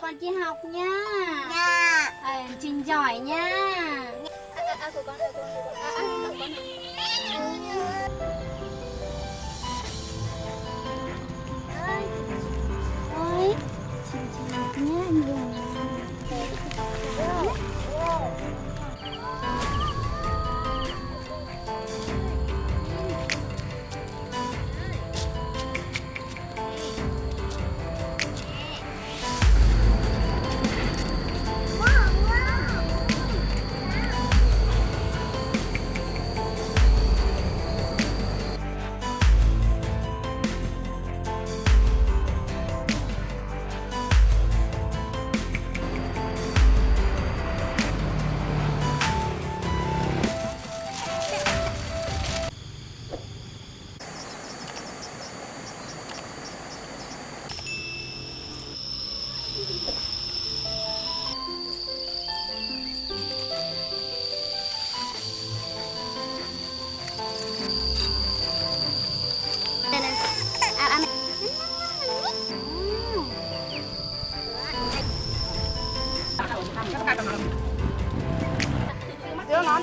Con đi học nha. Trình giỏi nha. Của con. Ôi, Trình học nha nhiều.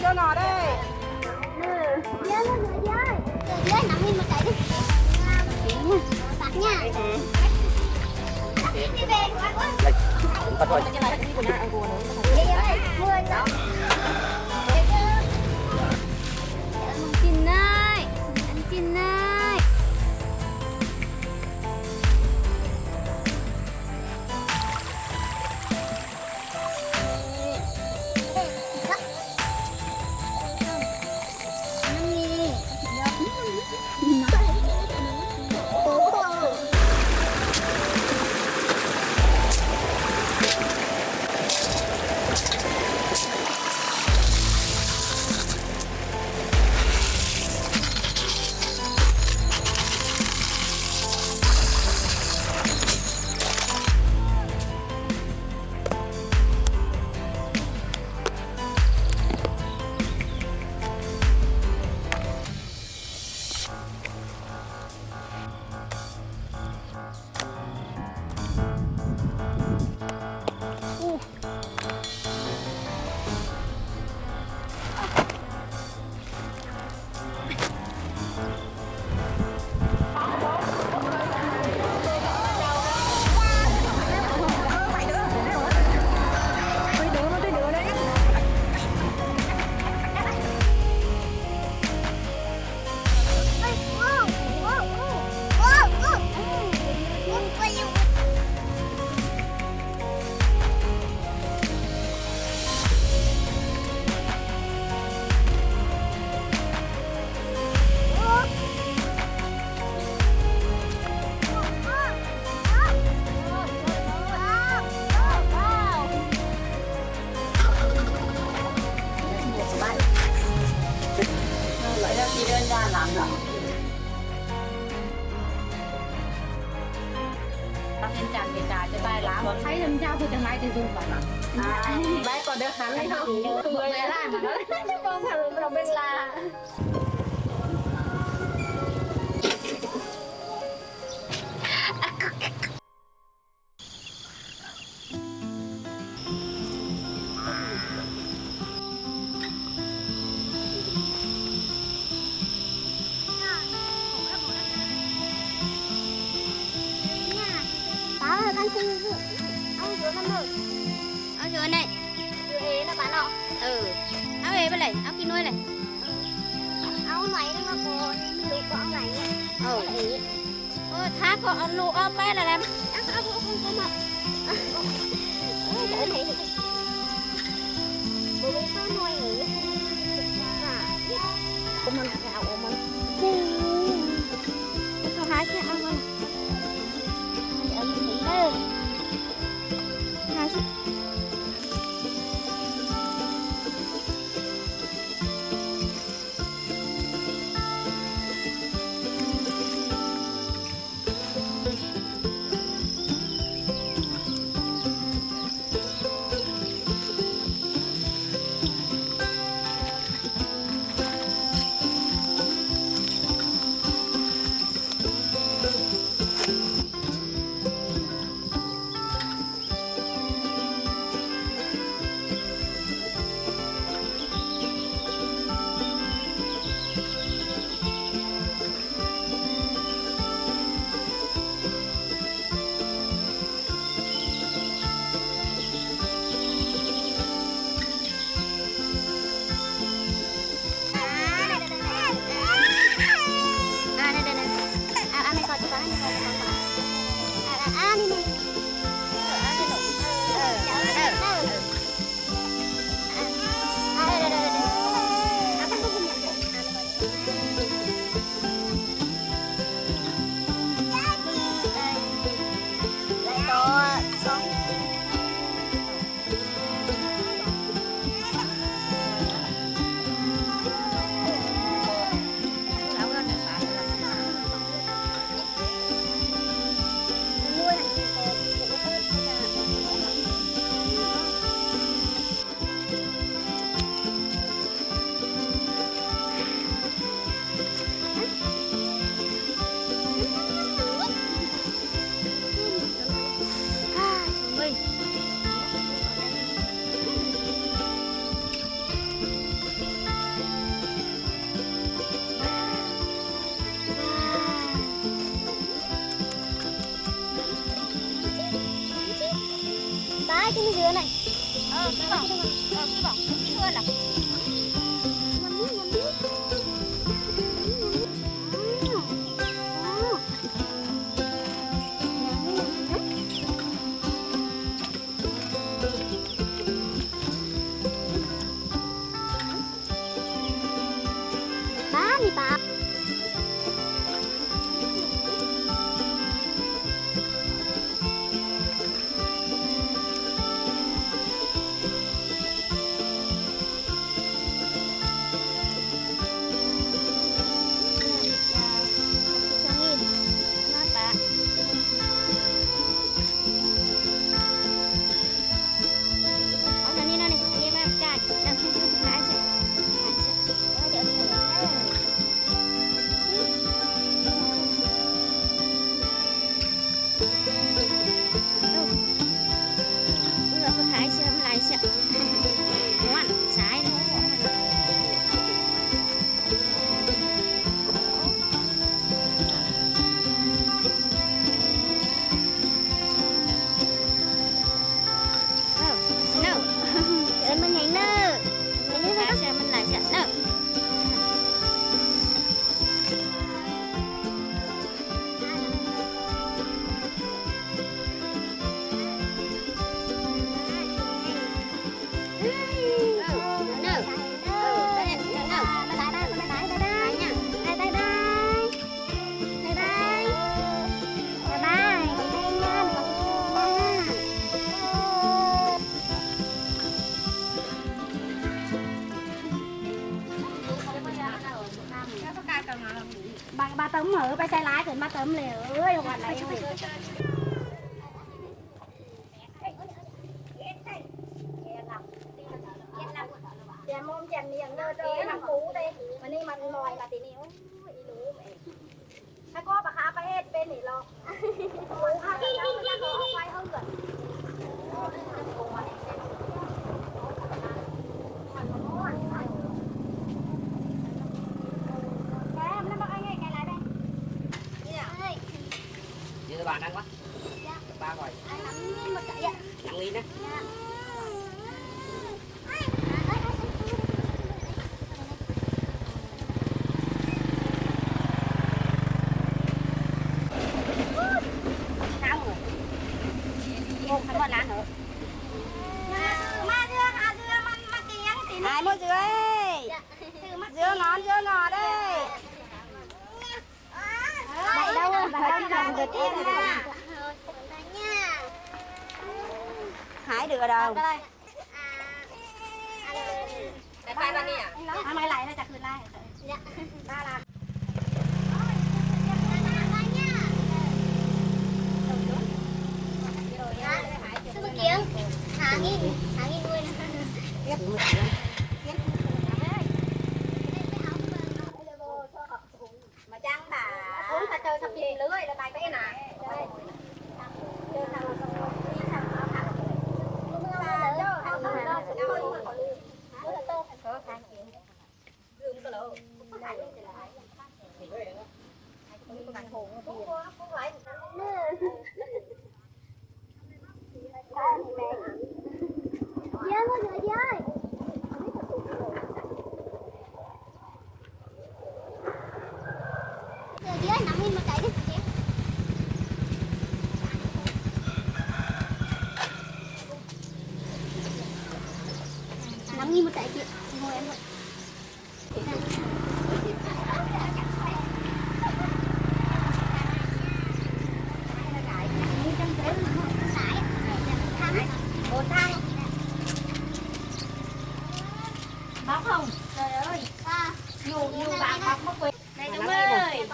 Vô nọ đây. Dưới nằm đi mà chạy đi. Tạt nha. Đi về quá quá. Bắt rồi. Anh Chinh ơi, anh Chinh ơi. Em chàng về trà cho bay lá thấy làm sao tôi chẳng may thì dùng phải bay còn được hắn hay không người là mà nó không phải là bên là Ăn xin ông rửa năm rồi. Ông rửa này. Rửa hế là bạn nọ. Áo hế bên này, áo kia nuôi này. Áo này nó có lụa của ông này. Thác có ông lụa ông bé là làm. Áo không có mặt. Đỡ này. Bố bị có nuôi ở. Của mình gạo của mình. Không hái chứ ăn không. bái cái dừa này cái bảo chưa là bá đi bà ba tấm mở ba xe lái rồi ba tấm lều ơi hoàn lại chèn mông chèn miệng nơ chơi mặt cú đây màนี่มันลอยมาตีนี้โอ้ยอีหนูแม่ถ้าก็ปะคาไปเฮ็ดเป็นนี่หรอกโอ้ค่ะแล้วมันจะขอไปเฮาก่อนGiờ bạn ăn quá. Ba rồi. Anh nắm một cái ạ. Nặng đi nè. Sao rồi? Một cái con lá nữa. Ma dưa, à dưa ma kiếng thì ai mua dưa ơi dưa ngọt đây Đây đâu rồi? Bà đi làm được em nha. hái được ở đâu Để tay ba nè. Mày lại nó chặt người lại. Dạ. Ba làm. Sư Bức Kiếng, Hà Nghìn nuôi mà chăng bà muốn ta chơi sắp gì lưới là bài cái nè chơi sao đi sao áo thẳng là chơi không có có khăn chuyện gương cái lỗ có thải lên thì lại có thằng hồn cũng lại chơi mọi người chơi dưới nằm im mà chạy đi nằm im mà chạy chị ngồi em vậy bóc không trời ơi dù bạn bóc mất quyền đây đúng ơi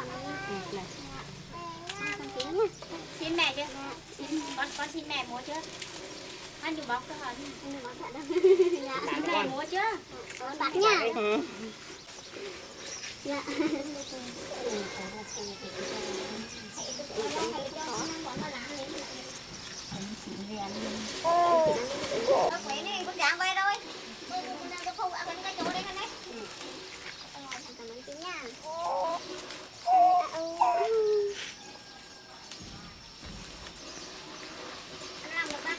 xin mẹ chưa con xin mẹ mua chưa anh dùng bóc cho họ xin mẹ mua chưa bắt nha dạ quỷ này bước dạng về thôi cái khu ăn cái chỗ đấy này cảm ơn chị nha anh làm được ba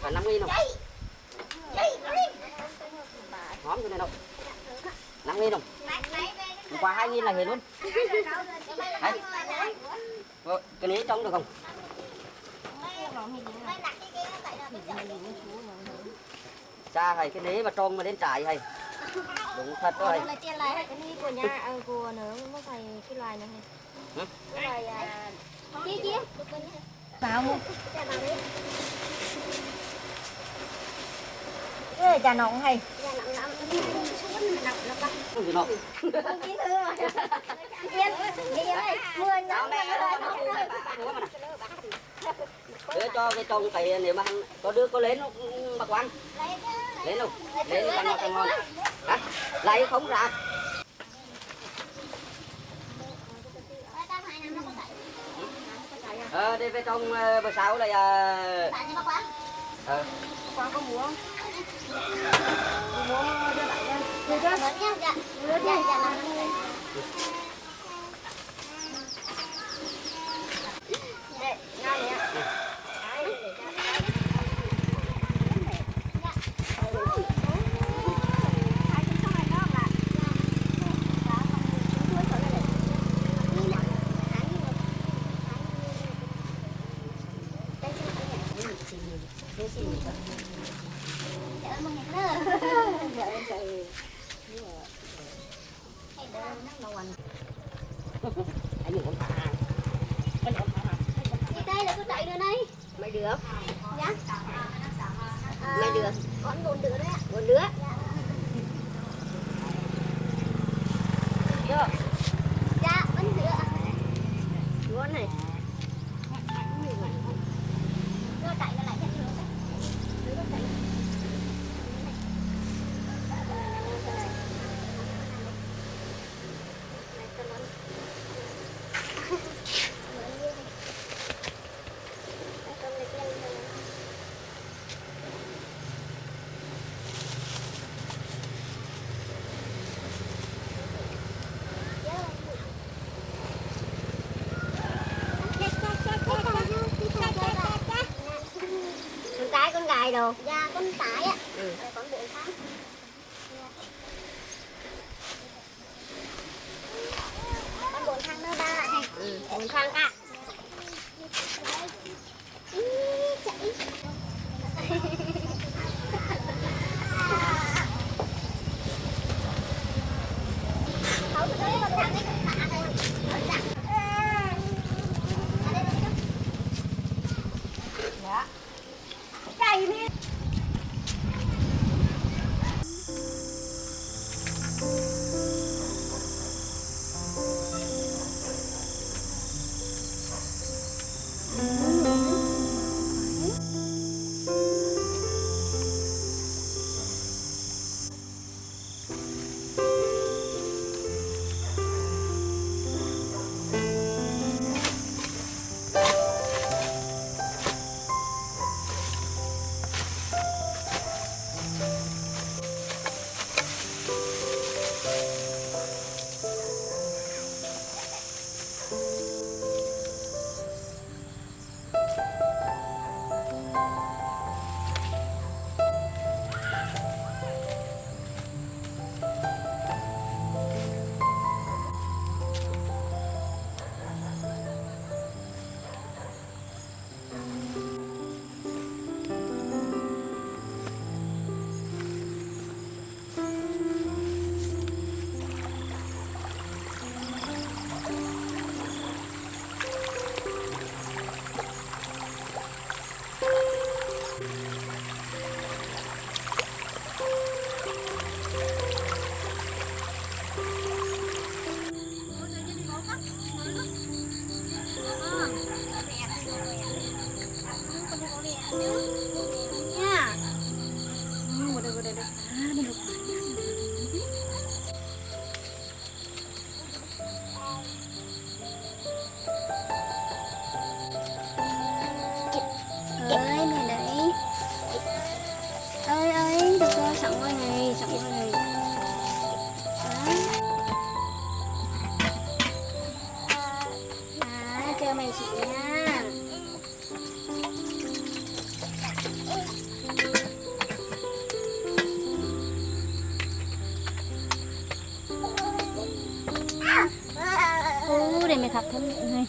Còn 5.000 không? Hóm cho này đâu? 5.000 không? Hôm qua 2.000 là hết luôn. Đấy. Cái này trông được không? Xa hay cái này mà trông mà đến trại hay. Đúng thật rồi. Cái này của nhà của nó có phải cái loài này. Cái loài kia. Sao không? Cái trà nọng hay. Không gì đâu. Để cho cái trông cái nếu mà có đưa có lên bạc quan. Lên đâu? Lên càng ngon. Hả? Lấy không ra. Đi về trong bữa sau là Qua có mua không? anh nhìn con thả. Đây là con chạy nữa đây. Mấy đứa? Dạ. Mấy đứa? Con 4 đứa đấy ạ. 4 đứa? Chưa? Dạ, vẫn đứa. Ngon này. Đưa chạy nó lại cho đứa. Đứa chạy. Con cái con gái đâu? Dạ, con tái ạ. Con 4 tháng. Con 4 tháng nữa ba lại này. 4 tháng cả. Chạy. Không, cái đấy con thằng ấy cũng thả rồi. Dạ. Chạy đi. คักทั้งนี้เลย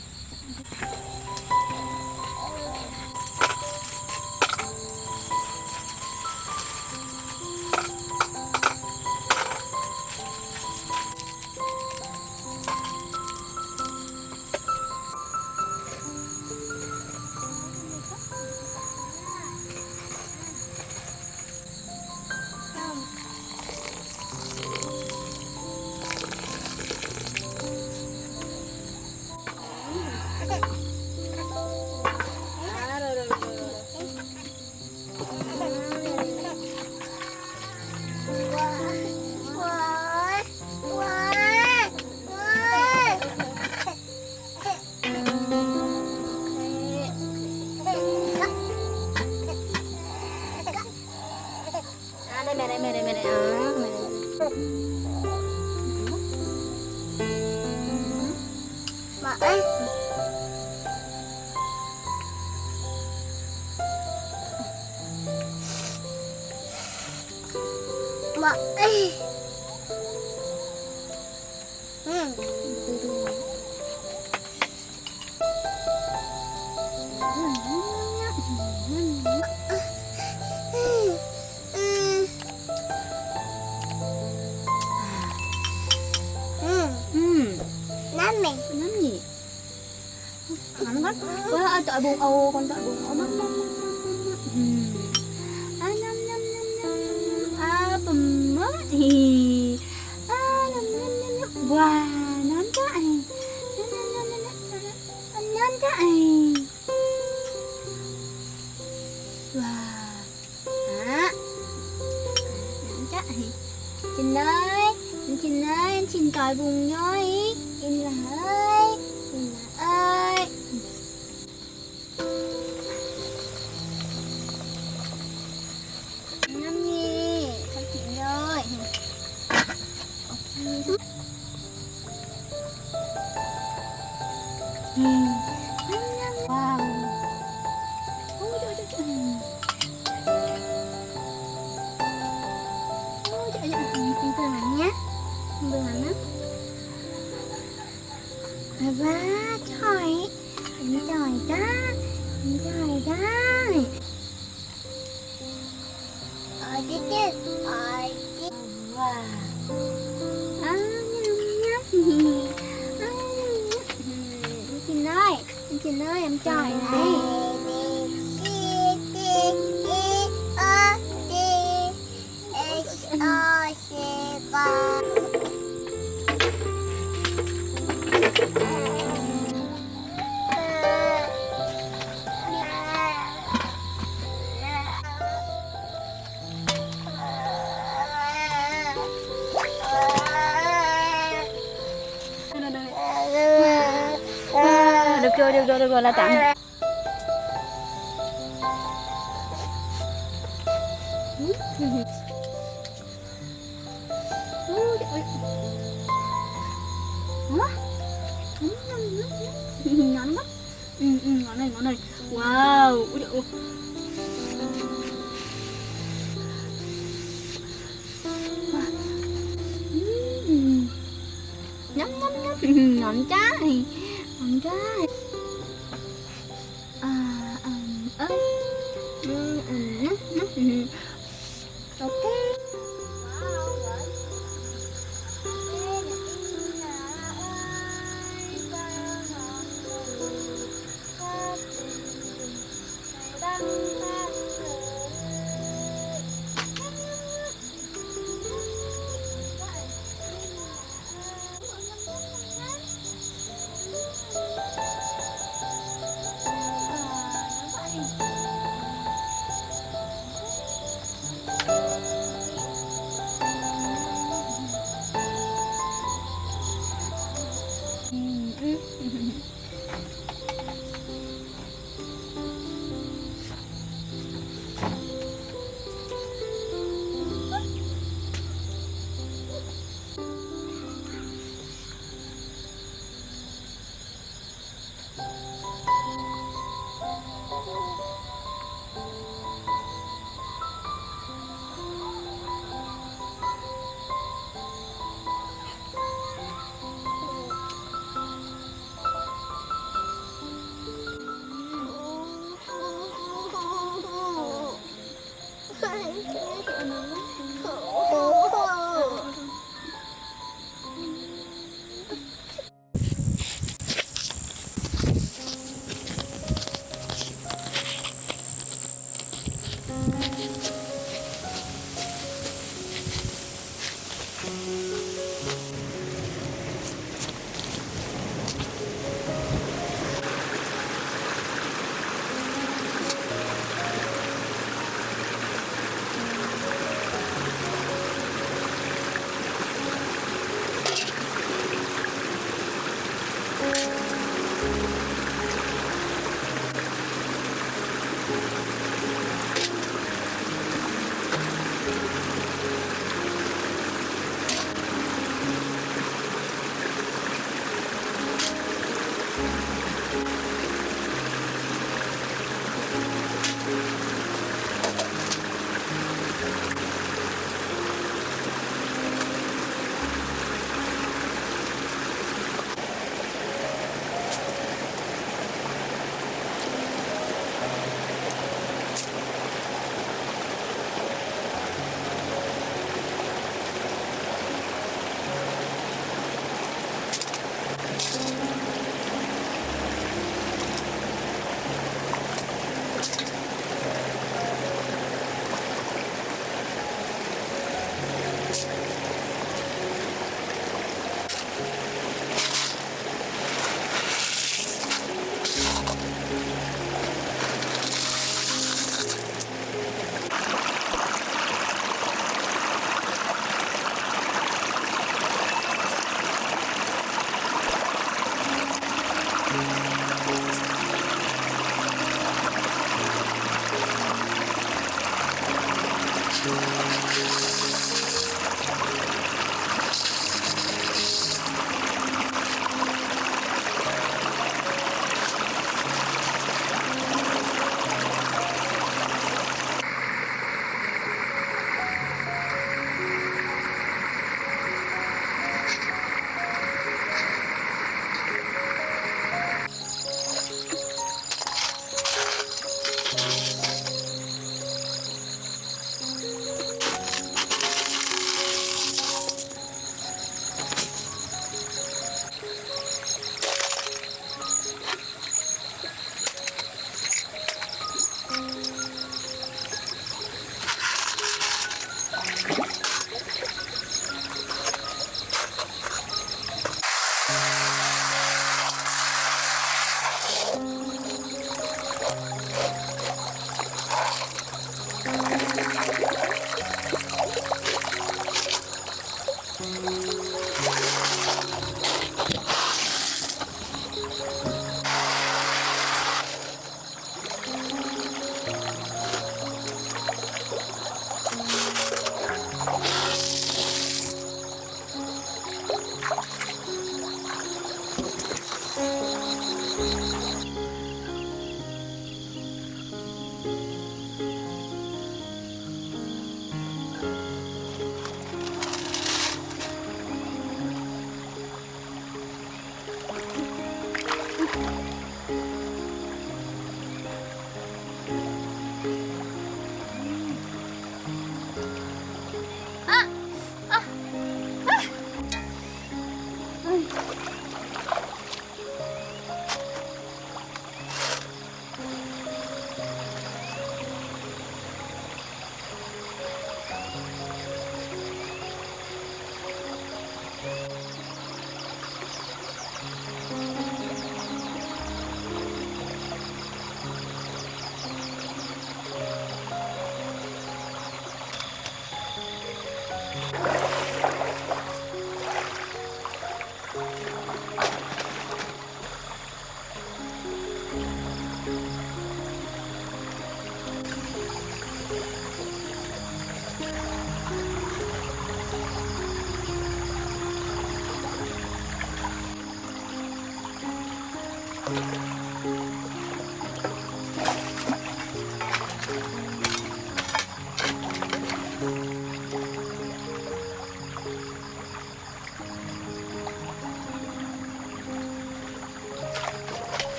ได้มาเอ้ยมาเอ้ยนั่นไหมนั่นนี่หันก่อนเอาต่อยบุงเอาconต่อยบุงเอามันปุ่มมั้งว้าน้ำใจน้ำใจว้าน้ำใจกินเลยกินเลยกินต่อยบุงย่อยกินเลยกินเลยน้ำนี่เขากินเลยว้าวโอ้ยBữa nó ba trời trời đó ở đây chứ ở đây wow chị ơi em trời này được rồi là tạm ngon lắm ngon này wow nhắm ngon trái ok เ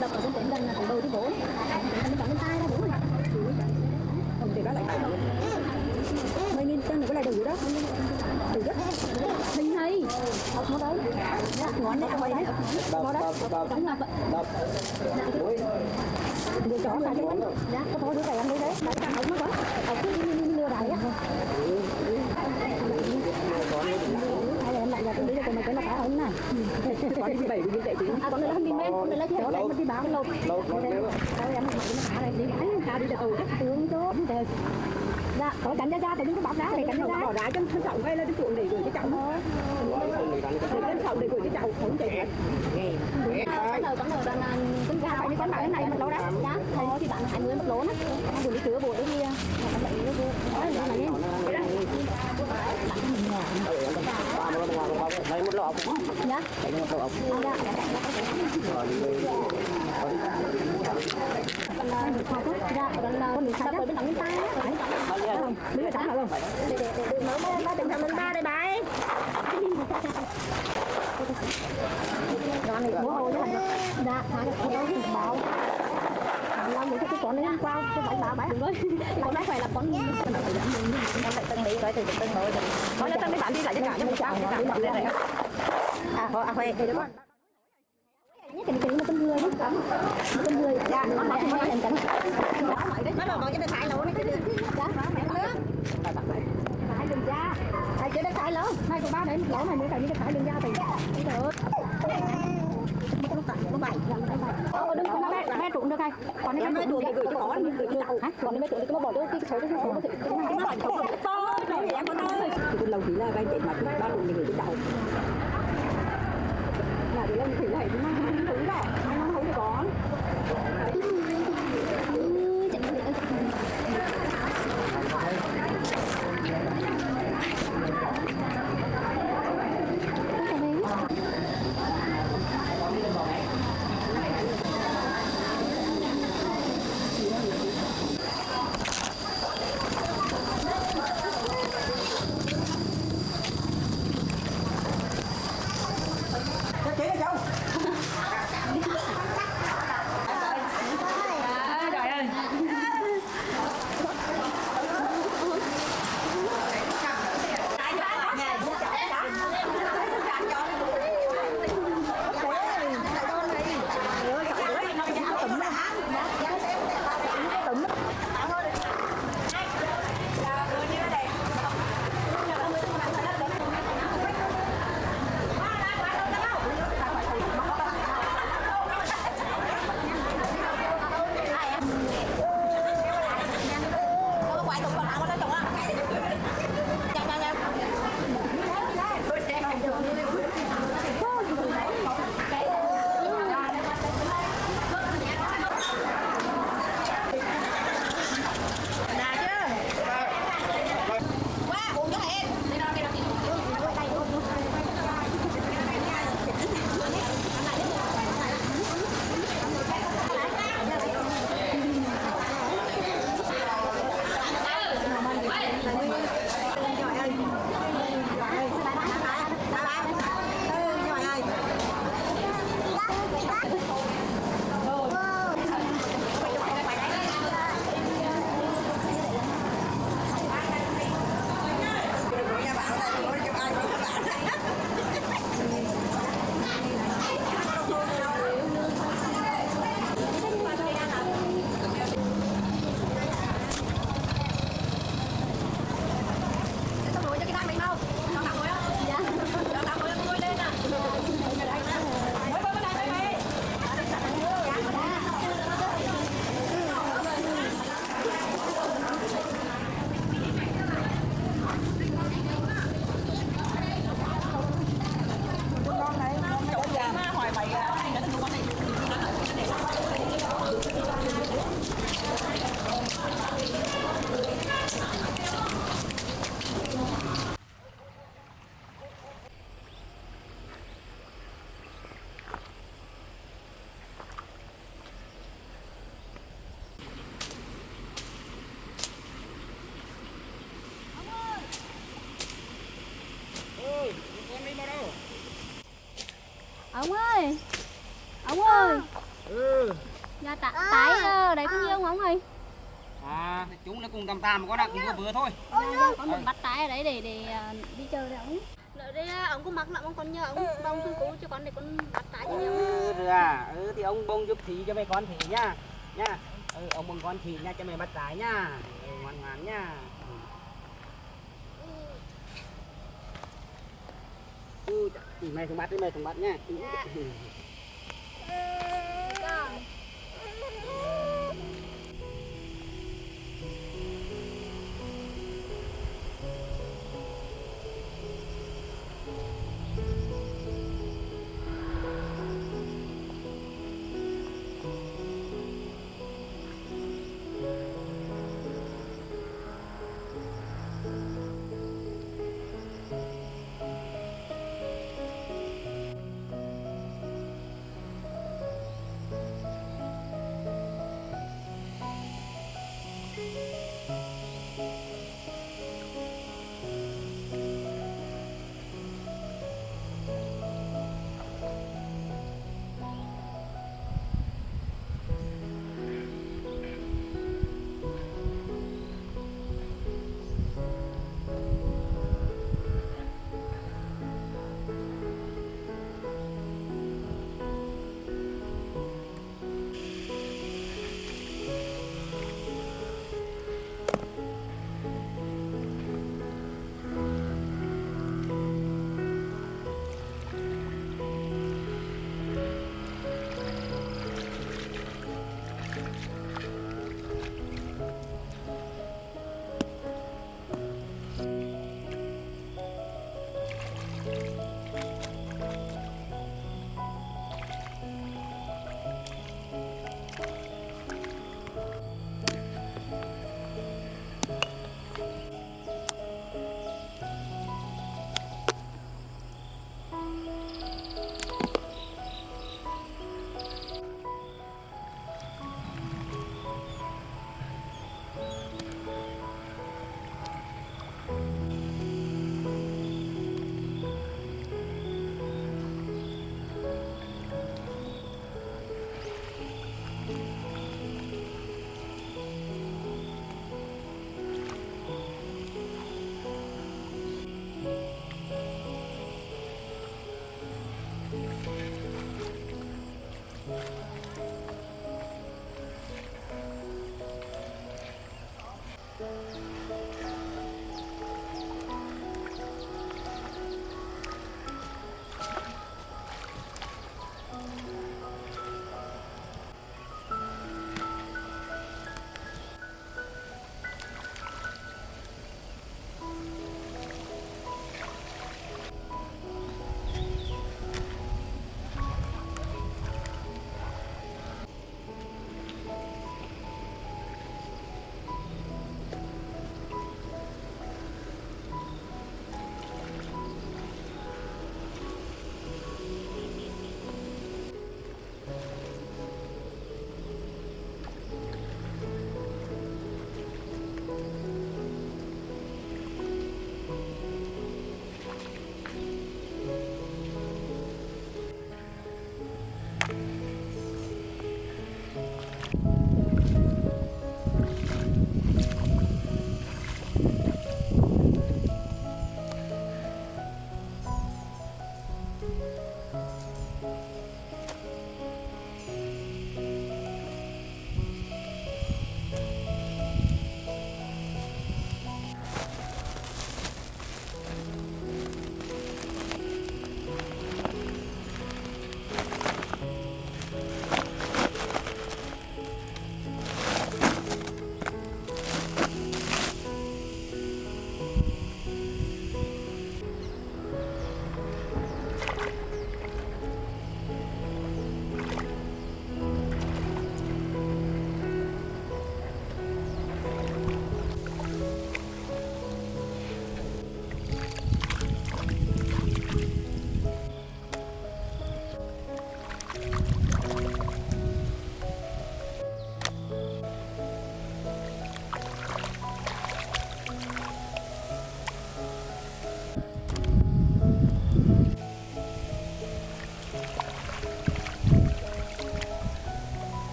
đập ở trên tỉnh gần là từ đầu tới bốn mình chọn bên tay ra đúng rồi không thì đó lại 10.000 cân có lại đủ đó đủ rất hình hay học nó đấy ngón đấy quay đấy đó đó đúng là vậy đưa chó ra đấy dạ có thôi đứa này ăn đấy đấy đấy càng ống nó quá ở cứ lừa đảo á hay là em lại nhà tôi đi cho mày cái là cá ống này còn đi 7 đi chạy chứ còn nữa mình lên con này lấy chỗ đấy mình đi báo lâu lâu đâu em nó cá này đi cá đi từ tướng chỗ dạ có cắn ra tự nhiên cái bọc đá này cắn ra bỏ đá chân thân trọng gây lên cái chuồng để gửi cái chậu thôi chân trọng để gửi cái chậu không chạy bắt đầu con gà phải đi con cái này một lỗ đó giá thôi thì bạn 20 một lỗ đó con buồn đi chữa bột đấy kia con bệnh nó đây một lọ nhá đây một lọ con mình sao tới bên đóng tay biết là tắm không để mở ba tình thằng lên ba đây bài bố hồ chứ dạ thằng đó thì báo làm những cái con này ăn qua cái bãi bãi đúng rồi con này phải là con lại tân mỹ rồi từ tân hội con tân mấy bạn đi lại cho cả cho mình chào đi bạn lên này khoe để con cái mà con người đấy con người dạ nó lại ăn em cảnh nó là còn cái tay phải lỗ này cái dạ phải đường da ai chơi đất phải lỗ hai con ba đấy lỗ này mới phải đi cái phải đường da thì được nó bảy đừng có nó trụng được hay còn nếu nó trụng thì gửi cho nó gửi cho cậu còn nếu trụng thì nó bỏ cái số cái số nó lại cậu to rồi em con ơi thì con lâu thì là cái tiền mặt ba trụng thì gửi cho cậu là để lên thử này nó không đó nó không có ông ơi nhà tại đấy có nhiều không ông ơi chúng nó cùng tầm mà có đã cùng vừa thôi con muốn bắt tái ở đấy để đi chơi đấy ông Lợi đây ông có mặc lắm ông còn nhờ ông bông thương cứu cho con để con bắt trái cho nhau. Thì ông bông giúp thị cho mấy con thị nha. Nha. Ông bông con thị nha cho mày bắt trái nha. Ngoan ngoãn nha. Mày không bắt đi, mày không bắt nha.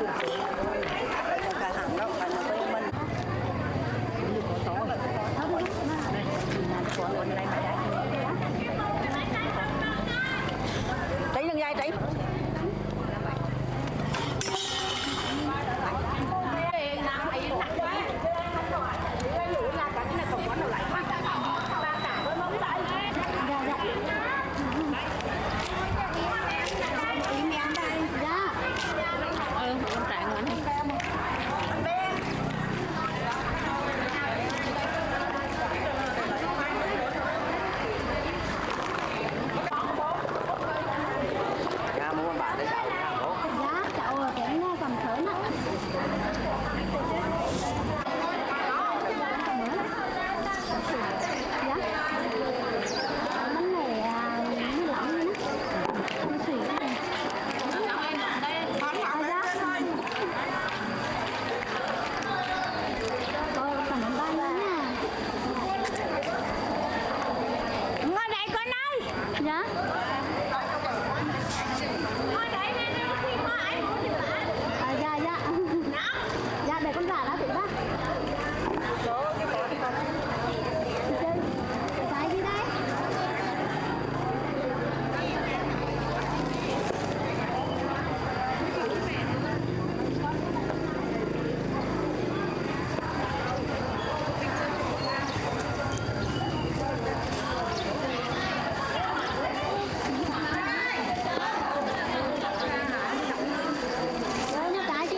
cả hàng đó là nó quê mình tí đừng dây tí Ra mua bạn để chậu nha bố. Giá chậu là cái cầm thớn á. Bánh này nó lỏng nữa. Nó xùy cái này. Cầm bánh bay nha. Ngồi đây con ơi. Dạ. Dạ dạ. Dạ để con giả lá thử bác. Cái gì đây? Đấy, nó cái chưa?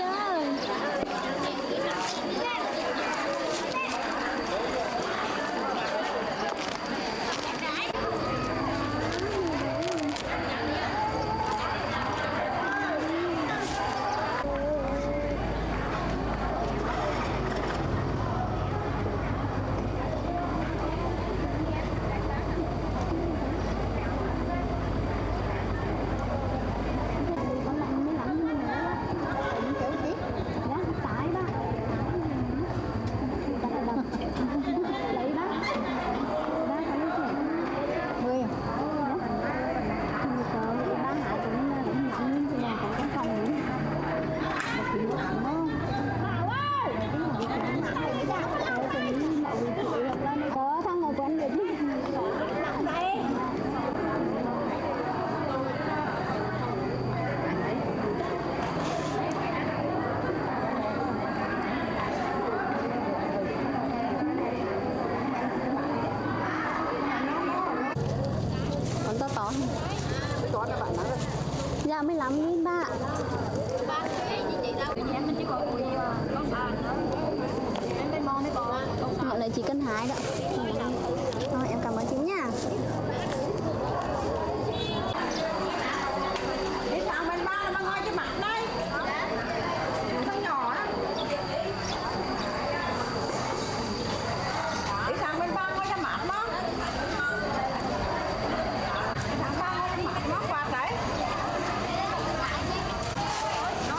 Con lạnh mới lạnh như nữa. Cũng kiểu chứ. Giá tải đó. Lấy đó. Đó phải lúc này. 10 à? Đó. Thì cỡ bán hạ cũng lạnh nhưng mà còn cái phòng nữa. Một triệu ăn đó. Có thằng nào quen được đây. Còn to to. to là bạn nói Dạ 15.000 ba. Ngọn này chỉ cân 2 đó. Rồi em cảm ơn chị nha. cái thằng bên ba là ngồi trên mặt đây thằng nhỏ đó cái thằng bên ba ngồi trên mặt đó thằng ba ngồi trên mặt nó quạt đấy nó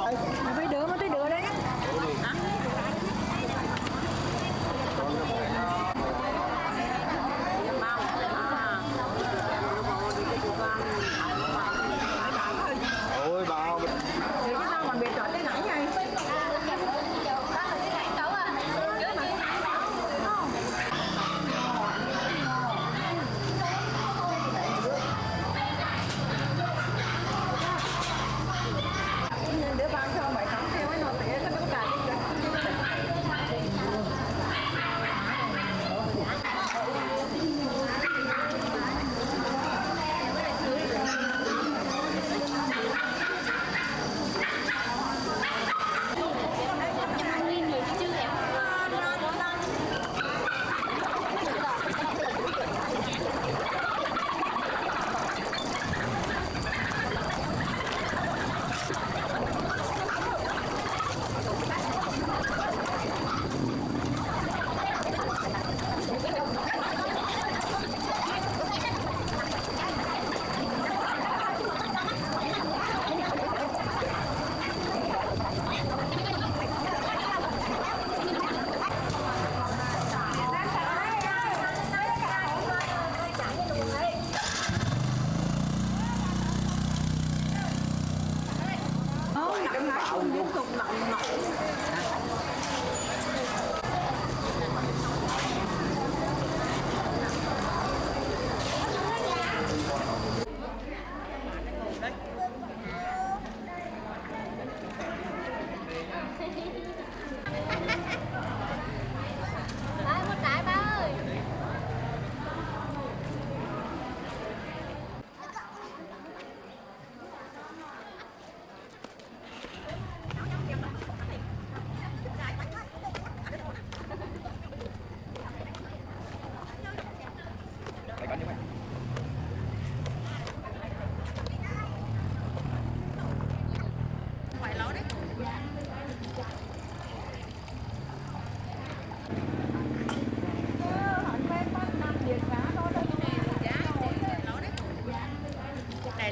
Mấy đứa mà tới đứa đấy. Ôi bao Để cái tao còn bị trọi tới nãy này. Đứa bao cho mày sống theo cái nồi tỉa nó tất cả một cái ba ơi.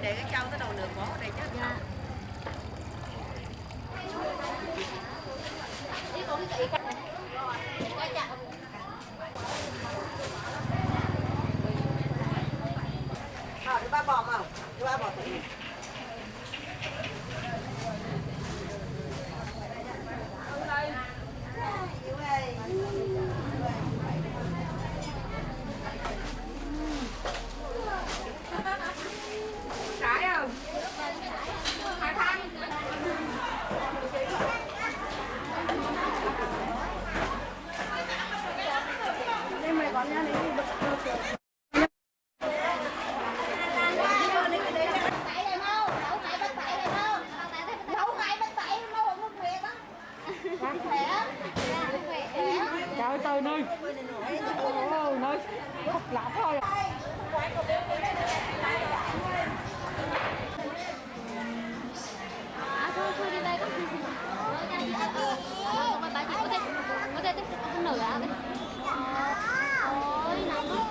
để cái trâu tới đầu đường bó đây chứ. Đi ba bò không? Đi ba bò tự. Trời ơi nơi nơi khóc lóc thôi. Thôi đi đây con. Bà chị có thể tiếp tục con nửa á. Ôi nóng.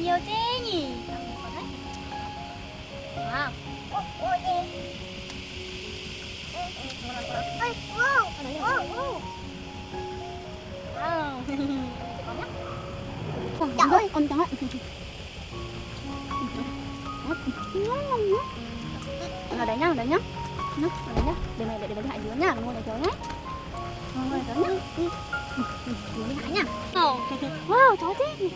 nhiều thế nhỉ? Wow. Ôi em. Ôi, wow. Wow. Trời ơi, con chó. Ở đây nhá, ở đây nhá. Ở đây nhá. Để mẹ để hại dưới nhá, ngồi đây chó nhá. Ngồi đây chó nhá. Đừng hại nhá. Wow, chó thế.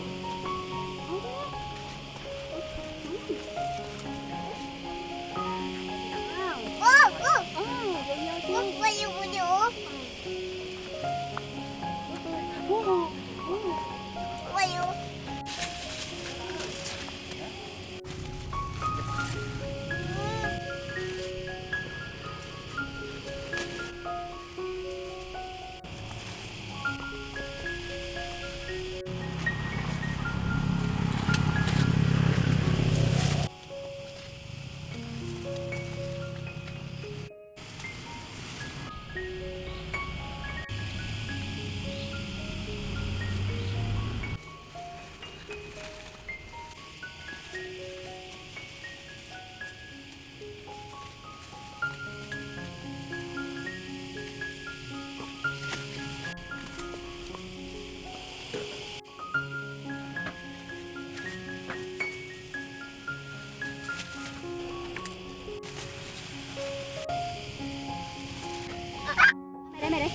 Mày đây.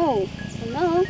Oh, hello.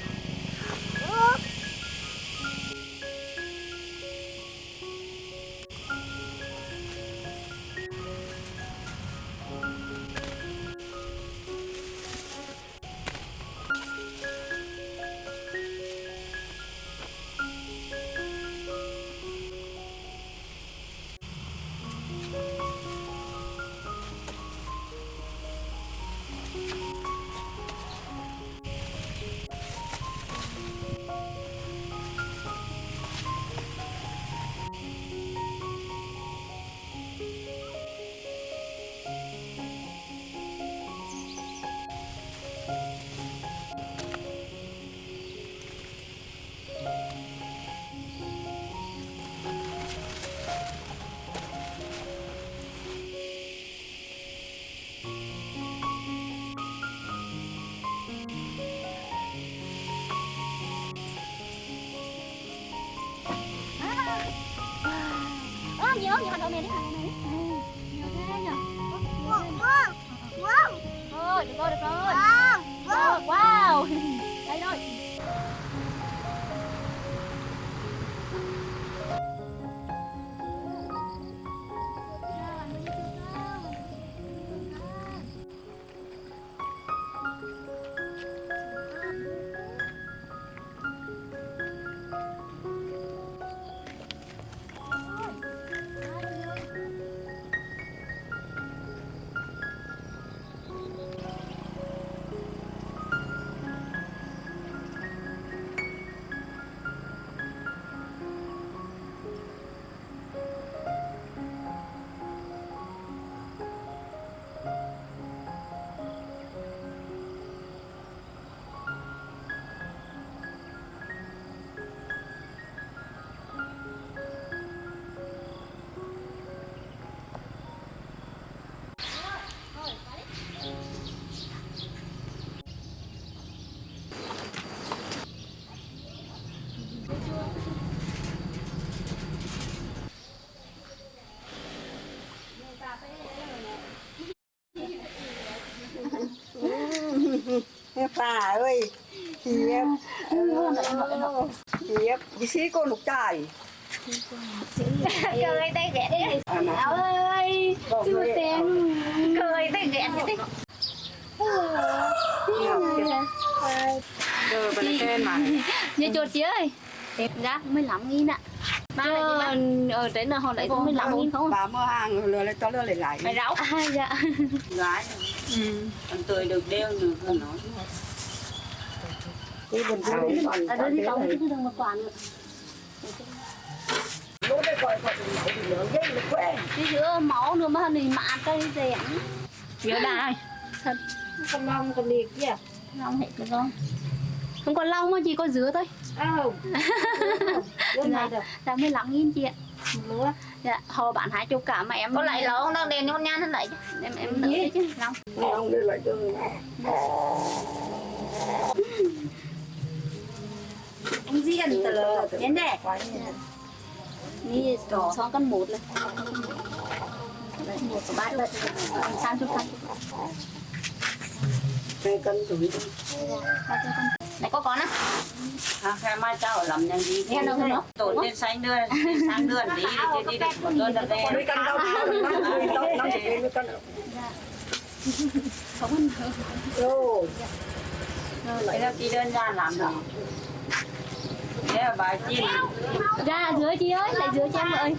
Nhiều hạt đậu mè đấy, hạt đậu mè đấy. Nhiều thế nhỉ? Wow. Thôi, được rồi. Wow. Đây rồi. Bà ơi, hiếp, đi xí cô lục trời. Cười tay ghẻ đi. Áo ơi, chưa tiền. Cười tay Rồi bên trên mà. Như chuột chị ơi. Giá 15.000 ạ. Ở trên là họ lấy có 15.000 không? Bà mua hàng rồi lại cho lại lại. Mày rau. Dạ. Gái. Con tươi được đeo được hơn nói. Ở đây thì có cái đường một quản nữa. Cái giữa máu nữa mà hình mạn cây rẻ. Giữa đài. Thật. Con long con liệt chứ. Long hết rồi không? Không có long mà chỉ có dứa thôi. Là 15.000 chị ạ. Lúa. Dạ, họ bán 20 cả mà em Có lại lỗ không đâu, đèn con nhan hơn lại. em nữa đấy chứ. Long. Long đi lại cho. Anh Diên từ đến đây. Ni xong con một này. Một bát đấy. Sang chút Cây cân tuổi. Này có con á. Khai mai cháu làm nhân gì? Nghe đâu nữa? Tổ tiên xanh đưa, sang đưa đi đi một đôi là về. Đi cân đâu? Nó chỉ đi cân. Không ăn. Rồi. Cái đó chỉ đơn giản làm được. Thế là bà chim. Ra dưới chị ơi, lại dưới cho em ơi.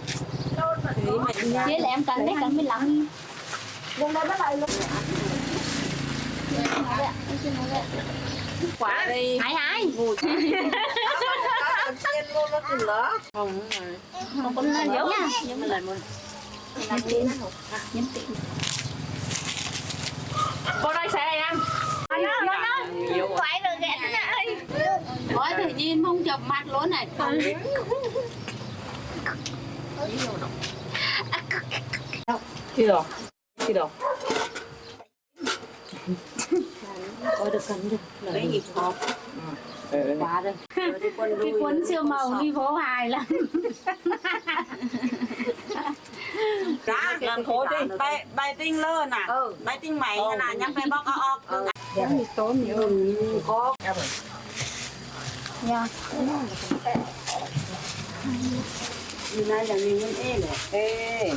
Dưới là em cần đấy, cần 15.000. Vùng đây bắt lại luôn. Quả đi. Hai. Không có nên giống nha. Nhưng mà lại một. Nhân tiền. Cô đây sẽ em. Nhiều. Quái rồi ghẹt nữa ơi. Nói tự nhiên không chụp mặt luôn này. Khi đâu? Khi đâu? Ôi được cần được. Lấy nhịp hộp. Quá rồi. Cái cuốn siêu màu đi phố hài lắm. Cá làm khổ đi. Bài tinh lơ nè. Bài tinh mày nè, nhắm phải bóc ọc. Tốn nhiều. Có. Nha. Như này là mình nhân ê nè. Ê.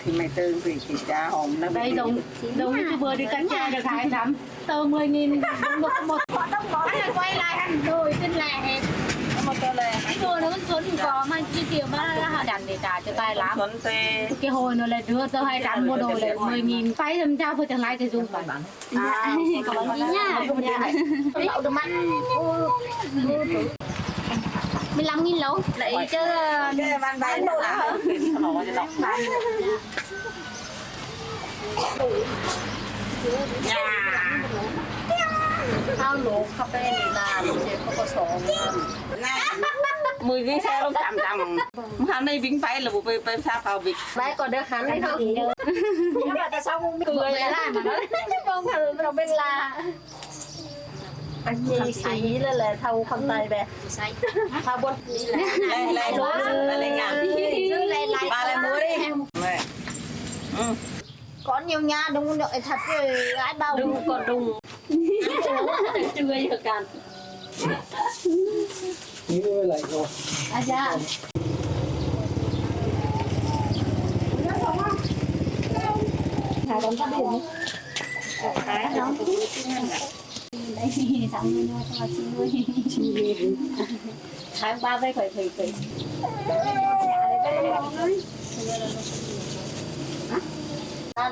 Thì mày tư vì chị cha hồng nó Đây giống như vừa đi cánh trai được 2 lắm. Tờ 10.000 một quay lại ăn rồi tên là hết. một tờ lè. Cái hồi nó xuống thì có mà chi tiêu mà họ đặt để trả cho tài lắm. Xuân tê. Cái hồi nó lại đưa tờ 200 mua đồ lại 10.000. Phải làm sao vừa chẳng lại thì dùng phải bán. Cảm ơn chị nha. Lậu được mặn. 15.000 lỗ. Lại chứ Cái bàn bán đồ hả? thao lỗ cà phê này là mình sẽ không có sổ. Này. 10 viên xe không chạm chạm. Hôm nay vĩnh phải là bộ về xa vào việc. Đấy còn được hắn hay không? Bây giờ tại sao không Cười lại mà nó không phải bên là anh gì xí là thâu không tay về thâu buôn Lại lúa lại ngàn. Bà lại mua đi. Mẹ. có nhiều nha đúng không thật rồi ai bao đùng còn đùng chưa được cạn Như lại rồi. à dạ thả đóng tắt biển đấy xong rồi nuôi cho chị nuôi tháng 3 về phải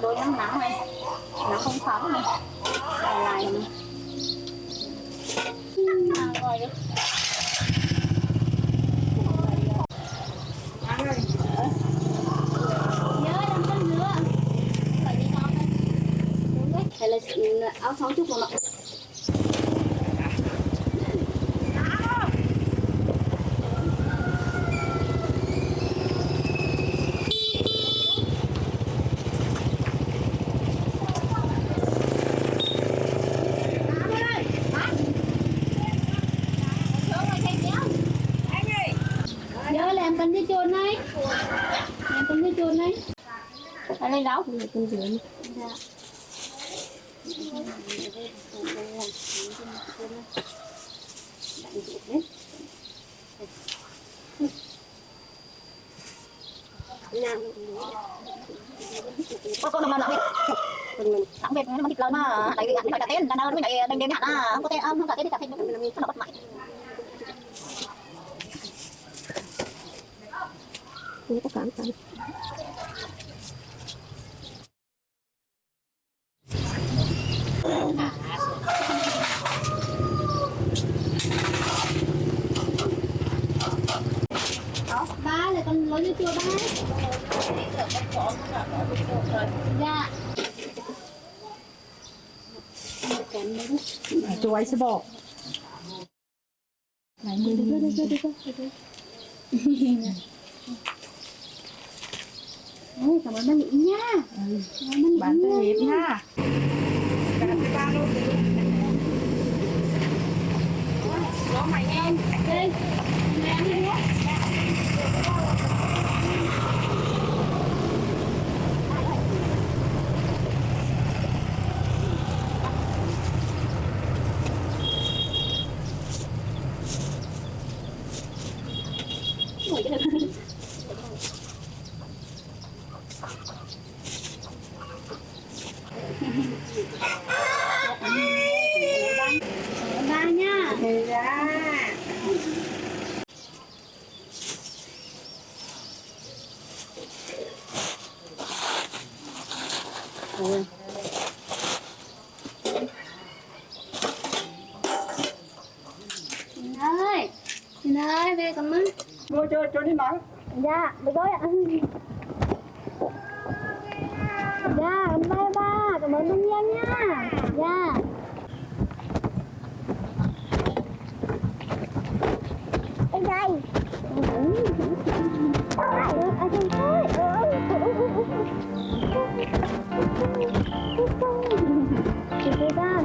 đối nắng nắng này nó không phóng này lại này rồi được nhớ làm cân nữa phải đi ngon đấy hay là áo 60 một lọ nhớ làm cần cái chôn này làm cần cái chôn này ở đây đâu con dưới con làm nào Thằng Việt nó thịt lớn mà lại ăn phải cả tên, nó mới lại đêm đêm hẳn à, không có tên không cả tên thì cả thịt nó nó bất mại. Ini có cảm. Ba là con lớn như chưa ba. Dạ. chuối sẽ bỏ này mình Ôi, cảm ơn ba Mỹ nha. bán cho hết nha. Ba nha. Chị ơi, về con mưng. Vô chơi cho đi nói. Dạ, được rồi ạ. Dạ, cảm ơn ba, cảm ơn Minh Nhân nha. Dạ. Ê đây. Chị ba,